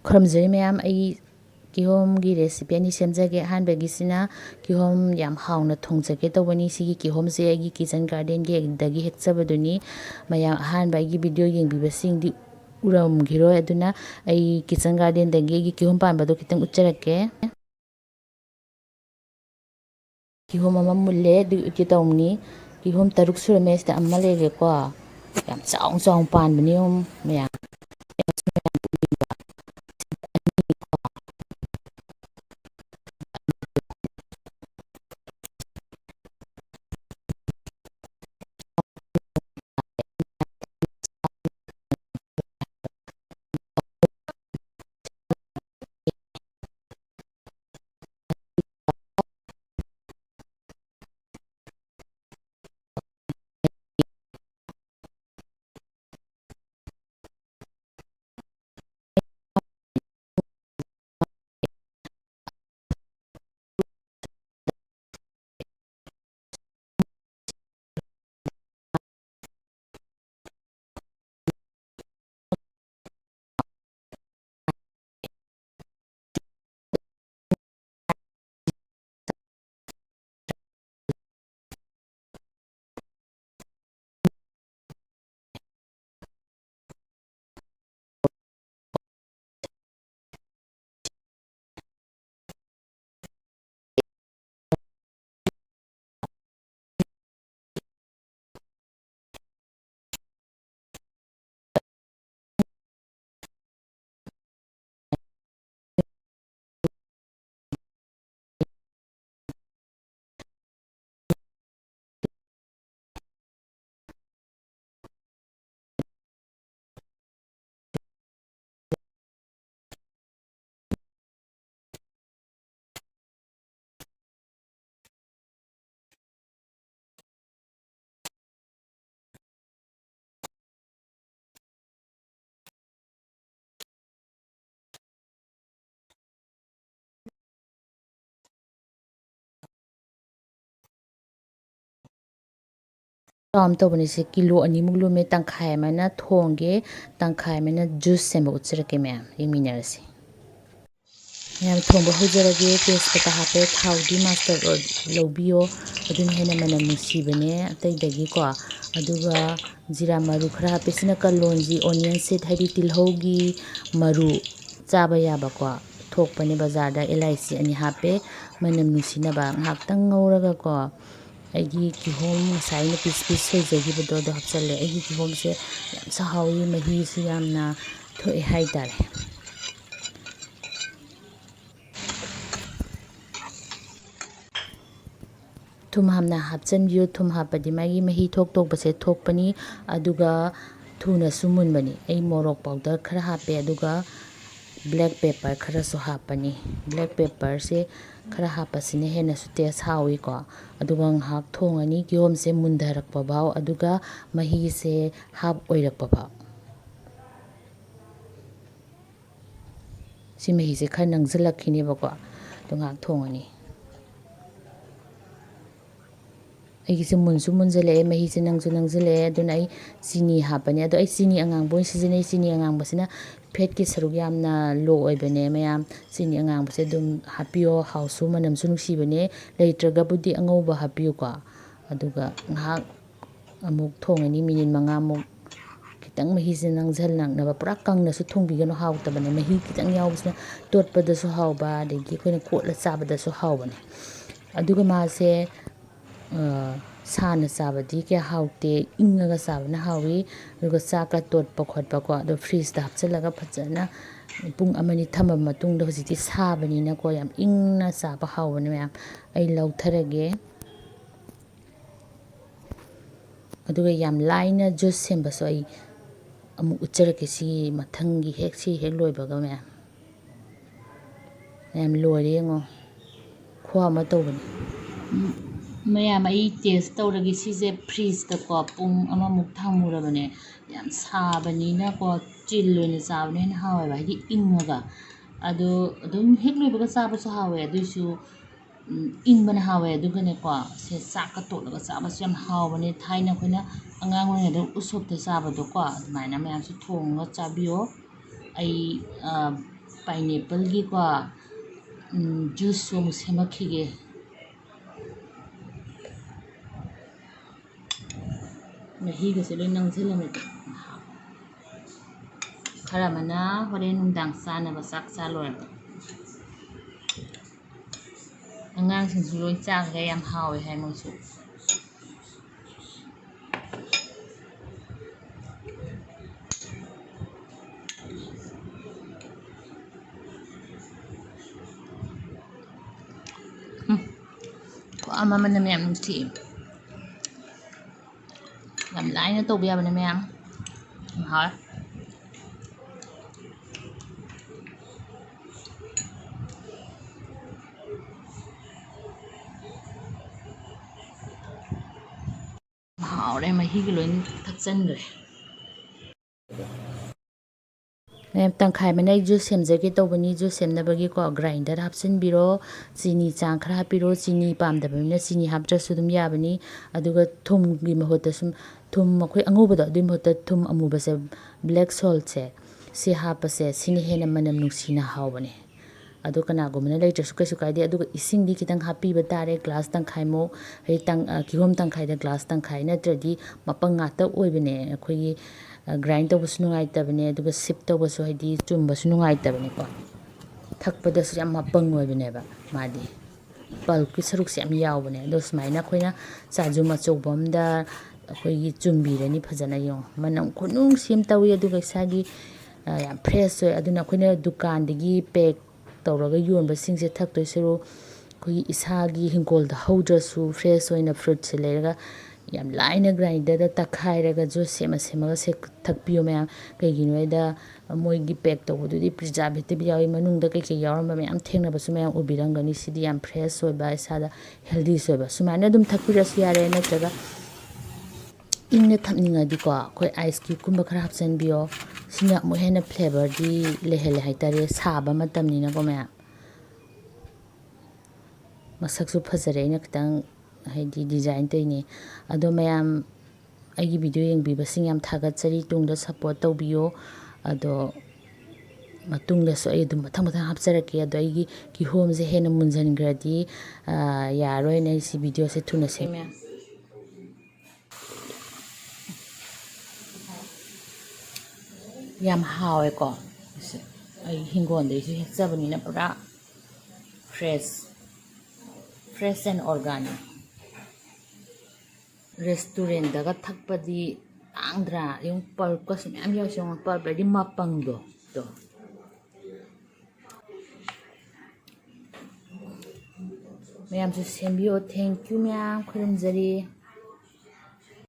ꯈꯨꯔꯨꯝꯖꯔꯤ ꯃꯌꯥꯝ ꯑꯩ ꯀꯤꯍꯣꯝꯒꯤ ꯔꯦꯁꯤꯄꯤ ꯑꯅꯤ ꯁꯦꯝꯖꯒꯦ ꯑꯍꯥꯟꯕꯒꯤꯁꯤꯅ ꯀꯤꯍꯣꯝ ꯌꯥꯝ ꯍꯥꯎꯅ ꯊꯣꯡꯖꯒꯦ ꯇꯧꯕꯅꯤ ꯁꯤꯒꯤ ꯀꯤꯍꯣꯝꯁꯦ ꯑꯩꯒꯤ ꯀꯤꯆꯟ ꯒꯥꯔꯗꯦꯟꯒꯤꯗꯒꯤ ꯍꯦꯛꯆꯕꯗꯨꯅꯤ ꯃꯌꯥꯝ ꯑꯍꯥꯟꯕ ꯑꯩꯒꯤ ꯚꯤꯗꯤꯑꯣ ꯌꯦꯡꯕꯤꯕꯁꯤꯡꯗꯤ ꯎꯔꯝꯈꯤꯔꯣꯏ ꯑꯗꯨꯅ ꯑꯩ ꯀꯤꯆꯟ ꯒꯥꯔꯗꯦꯟꯗꯒꯤ ꯑꯩꯒꯤ ꯀꯤꯍꯣꯝ ꯄꯥꯟꯕꯗꯣ ꯈꯤꯇꯪ ꯎꯠꯆꯔꯛꯀꯦ ꯀꯤꯍꯣꯝ ꯑꯃ ꯃꯨꯜꯂꯦ ꯑꯗꯨ ꯎꯠꯀꯦ ꯇꯧꯕꯅꯤ ꯀꯤꯍꯣꯝ 3 ꯁꯨꯔꯝꯃꯦ ꯁꯤꯗ ꯑꯃ ꯂꯩꯔꯦꯀꯣ ꯌꯥꯝ ꯆꯥꯎ ꯄꯥꯟꯕꯅꯤ ꯃꯌꯥꯝ ꯆꯥꯎꯅ ꯇꯧꯕꯅꯤꯁꯦ ꯀꯤꯂꯣ 2ꯃꯨꯛ ꯂꯨꯝꯃꯦ ꯇꯪꯈꯥꯏ ꯑꯃꯅ ꯊꯣꯡꯒꯦ ꯇꯪꯈꯥꯏ ꯑꯃꯅ ꯖꯨꯁ ꯁꯦꯝꯕ ꯎꯠꯆꯔꯛꯀꯦ ꯃꯌꯥꯝ ꯌꯦꯡꯃꯤꯟꯅꯔꯁꯤ ꯃꯌꯥꯝ ꯊꯣꯡꯕ ꯍꯧꯖꯔꯒꯦ ꯇꯦꯖꯄꯇꯥ ꯍꯥꯞꯄꯦ ꯊꯥꯎꯗꯤ ꯃꯥꯁꯇꯔꯗ ꯂꯧꯕꯤꯌꯣ ꯑꯗꯨꯅ ꯍꯦꯟꯅ ꯃꯅꯝ ꯅꯨꯡꯁꯤꯕꯅꯦ ꯑꯇꯩꯗꯒꯤꯀꯣ ꯑꯗꯨꯒ ꯖꯤꯔꯥ ꯃꯔꯨ ꯈꯔ ꯍꯥꯞꯄꯦ ꯁꯤꯅ ꯀꯂꯣꯟꯖꯤ ꯑꯣꯅꯤꯌꯟ ꯁꯤꯠ ꯍꯥꯏꯗꯤ ꯇꯤꯜꯍꯧꯒꯤ ꯃꯔꯨ ꯆꯥꯕ ꯌꯥꯕꯀꯣ ꯊꯣꯛꯄꯅꯦ ꯕꯖꯥꯔꯗ ꯑꯦꯂꯥꯏꯆꯤ 2 ꯍꯥꯞꯄꯦ ꯃꯅꯝ ꯅꯨꯡꯁꯤꯅꯕ ꯉꯥꯏꯍꯥꯛꯇꯪ ꯉꯧꯔꯒꯀꯣ ꯑꯩꯒꯤ ꯀꯤꯍꯣꯝ ꯉꯁꯥꯏ ꯑꯩꯅ ꯄꯤꯁ ꯁꯣꯏꯖꯈꯤꯕꯗꯣ ꯑꯗꯣ ꯍꯥꯞꯆꯜꯂꯦ ꯑꯩꯒꯤ ꯀꯤꯍꯣꯝꯁꯦ ꯌꯥꯝ ꯍꯥꯎꯏ ꯃꯍꯤꯁꯨ ꯌꯥꯝꯅ ꯊꯣꯛꯑꯦ ꯍꯥꯏꯇꯥꯔꯦ ꯊꯨꯝ ꯍꯥꯞꯅ ꯍꯥꯞꯆꯟꯕꯤꯌꯨ ꯊꯨꯝ ꯍꯥꯞꯄꯗꯤ ꯃꯥꯒꯤ ꯃꯍꯤ ꯊꯣꯛꯇꯧꯕꯁꯦ ꯊꯣꯛꯄꯅꯤ ꯑꯗꯨꯒ ꯊꯨꯅꯁꯨ ꯃꯨꯟꯕꯅꯤ ꯑꯩ ꯃꯣꯔꯣꯛ ꯄꯥꯎꯗꯔ ꯈꯔ ꯍꯥꯞꯄꯦ ꯑꯗꯨꯒ ꯕ꯭ꯂꯦꯛ ꯄꯦꯄꯔ ꯈꯔꯁꯨ ꯍꯥꯞꯄꯅꯤ ꯕ꯭ꯂꯦꯛ ꯄꯦꯄꯔꯁꯦ ꯈꯔ ꯍꯥꯞꯄꯁꯤꯅ ꯍꯦꯟꯅꯁꯨ ꯇꯦꯁ ꯍꯥꯎꯏꯀꯣ ꯑꯗꯨꯒ ꯉꯥꯏꯍꯥꯛ ꯊꯣꯡꯉꯅꯤ ꯀꯤꯍꯣꯝꯁꯦ ꯃꯨꯟꯊꯔꯛꯄ ꯐꯥꯎ ꯑꯗꯨꯒ ꯃꯍꯤꯁꯦ ꯍꯥꯞ ꯑꯣꯏꯔꯛꯄ ꯐꯥꯎ ꯁꯤ ꯃꯍꯤꯁꯦ ꯈꯔ ꯅꯪꯁꯤꯜꯂꯛꯈꯤꯅꯦꯕꯀꯣ ꯑꯗꯨ ꯉꯥꯏꯍꯥꯛ ꯊꯣꯡꯉꯅꯤ ꯑꯩꯒꯤꯁꯦ ꯃꯨꯟꯁꯨ ꯃꯨꯟꯖꯜꯂꯛꯑꯦ ꯃꯍꯤꯁꯦ ꯅꯪꯁꯤꯜꯂꯛꯑꯦ ꯑꯗꯨꯅ ꯑꯩ ꯆꯤꯅꯤ ꯍꯥꯞꯄꯅꯦ ꯑꯗꯣ ꯑꯩ ꯆꯤꯅꯤ ꯑꯉꯥꯡꯕ ꯑꯣꯏꯅ ꯁꯤꯖꯤꯟꯅꯩ ꯆꯤꯅꯤ ꯑꯉꯥꯡꯕꯁꯤꯅ ꯐꯦꯠꯀꯤ ꯁꯔꯨꯛ ꯌꯥꯝꯅ ꯂꯣ ꯑꯣꯏꯕꯅꯦ ꯃꯌꯥꯝ ꯆꯤꯅꯤ ꯑꯉꯥꯡꯕꯁꯦ ꯑꯗꯨꯝ ꯍꯥꯞꯄꯤꯌꯣ ꯍꯥꯎꯁꯨ ꯃꯅꯝꯁꯨ ꯅꯨꯡꯁꯤꯕꯅꯦ ꯂꯩꯇ꯭ꯔꯒꯕꯨꯗꯤ ꯑꯉꯧꯕ ꯍꯥꯞꯄꯤꯌꯨꯀꯣ ꯑꯗꯨꯒ ꯉꯥꯏꯍꯥꯛ ꯑꯃꯨꯛ ꯊꯣꯡꯉꯅꯤ ꯃꯤꯅꯤꯠ 5ꯃꯨꯛ ꯈꯤꯇꯪ ꯃꯍꯤꯁꯦ ꯅꯪꯁꯤꯜꯂꯛꯅꯕ ꯄꯨꯔꯥ ꯀꯪꯅꯁꯨ ꯊꯣꯡꯕꯤꯒꯅꯨ ꯍꯥꯎꯇꯕꯅꯦ ꯃꯍꯤ ꯈꯤꯇꯪ ꯌꯥꯎꯕꯁꯤꯅ ꯇꯣꯠꯄꯗꯁꯨ ꯍꯥꯎꯕ ꯑꯗꯒꯤ ꯑꯩꯈꯣꯏꯅ ꯀꯣꯠꯂ ꯆꯥꯕꯗꯁꯨ ꯍꯥꯎꯕꯅꯦ ꯑꯗꯨꯒ ꯃꯥꯁꯦ ꯁꯥꯅ ꯆꯥꯕꯗꯤ ꯀꯌꯥ ꯍꯥꯎꯇꯦ ꯏꯪꯉꯒ ꯆꯥꯕꯅ ꯍꯥꯎꯏ ꯑꯗꯨꯒ ꯆꯥꯛꯀ ꯇꯣꯠꯄ ꯈꯣꯠꯄꯀꯣ ꯑꯗꯣ ꯐ꯭ꯔꯤꯖꯇ ꯍꯥꯞꯆꯤꯜꯂꯒ ꯐꯖꯅ ꯄꯨꯡ 1-2 ꯊꯝꯃꯕ ꯃꯇꯨꯡꯗ ꯍꯧꯖꯤꯛꯇꯤ ꯁꯥꯕꯅꯤꯅꯀꯣ ꯌꯥꯝ ꯏꯪꯅ ꯆꯥꯕ ꯍꯥꯎꯕꯅꯦ ꯃꯌꯥꯝ ꯑꯩ ꯂꯧꯊꯔꯒꯦ ꯑꯗꯨꯒ ꯌꯥꯝ ꯂꯥꯏꯅ ꯖꯨꯁ ꯁꯦꯝꯕꯁꯨ ꯑꯩ ꯑꯃꯨꯛ ꯎꯠꯆꯔꯛꯀꯦ ꯁꯤ ꯃꯊꯪꯒꯤ ꯁꯤ ꯍꯦꯛ ꯂꯣꯏꯕꯒ ꯃꯌꯥꯝ ꯂꯣꯏꯔꯦ ꯌꯦꯡꯉꯣ ꯈꯨꯍꯥꯎ ꯑꯃ ꯇꯧꯕꯅꯤ ꯃꯌꯥꯝ ꯑꯩ ꯇꯦꯁ ꯇꯧꯔꯒꯦ ꯁꯤꯁꯦ ꯐ꯭ꯔꯤꯖꯇꯀꯣ ꯄꯨꯡ 1ꯃꯨꯛ ꯊꯝꯃꯨꯔꯕꯅꯦ ꯌꯥꯝ ꯁꯥꯕꯅꯤꯅꯀꯣ ꯆꯤꯜ ꯑꯣꯏꯅ ꯆꯥꯕꯅ ꯍꯦꯟꯅ ꯍꯥꯎꯋꯦꯕ ꯍꯥꯏꯗꯤ ꯏꯪꯉꯒ ꯑꯗꯣ ꯑꯗꯨꯝ ꯍꯦꯛ ꯂꯣꯏꯕꯒ ꯆꯥꯕꯁꯨ ꯍꯥꯎꯋꯦ ꯑꯗꯨꯏꯁꯨ ꯏꯪꯕꯅ ꯍꯥꯎꯋꯦ ꯑꯗꯨꯒꯅꯦꯀꯣ ꯁꯦ ꯆꯥꯛꯀ ꯇꯣꯠꯂꯒ ꯆꯥꯕꯁꯨ ꯌꯥꯝ ꯍꯥꯎꯕꯅꯦ ꯊꯥꯏꯅ ꯑꯩꯈꯣꯏꯅ ꯑꯉꯥꯡ ꯑꯣꯏꯔꯤꯉꯩꯗ ꯎꯁꯣꯞꯇ ꯆꯥꯕꯗꯣꯀꯣ ꯑꯗꯨꯃꯥꯏꯅ ꯃꯌꯥꯝꯁꯨ ꯊꯣꯡꯉꯒ ꯆꯥꯕꯤꯌꯣ ꯑꯩ pineapple gi ko juice so mu semakhige mahi ga se loi nangselame khara mana hore nungdang sana ba sak sa loi angang sing su loi chak ga yam hawe hai mo su ama mana mem ti làm lại nó tụt bây giờ này em hỏi họ đây mà hi cái lối thật chân rồi em tăng khai mà này juice xem giờ cái tàu bani juice xem na bagi ko grinder hấp sinh biro chini chang khara biro chini pam da bani chini hấp cho sudum ya bani aduga thum gi ma hota sum thum ma khoi angu bada dim hota thum amu ba se black salt se si hapa se sini hena manam nuksina haw bani adu kana go mana lai tsu kai su kai de adu ising di kitang happy ba tare glass tang khai mo he tang kihom tang khai da glass tang khai na tradi mapang nga ta oi bane khoi grind to bus nungai ta bane adu sip to bus hai di chum bus nungai ta bane ko thak pa da su yam mapang oi bane ba ma di pal ki saruk se am yaw bane ado smai na khoi na cha ju ma chok bom da khoi gi chum bi rani phajana yo manam khunung sim tawi adu ga sa gi yam fresh oi adu na khoi na dukan digi pack tawraga yon ba sing se thak toi sero khoi isa gi hingkol da howdra su fresh oina fruit se lega yam laina grinder da takhai raga jo sema sema se thakpiyo me kai gi noi da moi gi pack to du di preservative yawi manung da kai ke yawram ba me am thengna ba su me ubirang gani sidi yam fresh oi ba isa da healthy so ba sumana dum thakpira su yare na traga ingna thapninga di ko khoi ice cube kumba khara hapsan biyo sina mo hena flavor di lehele haitare saba matamni na ko me masak su phajare ina kitang haidi design to ni ado mayam aigi video yeng bi basing yam thagat chari tungda support to biyo ado matungda so ai dum mathang mathang hapjarake ado aigi ki home je hena munjan gradi yaroi na si video se thuna se yam hawe ko ai hingon de su hechabani na pura fresh and organic restaurant daga thakpadi angdra yung pulp ko sum am yaw song pulp di mapang do mayam su sembio thank you myam khurum jari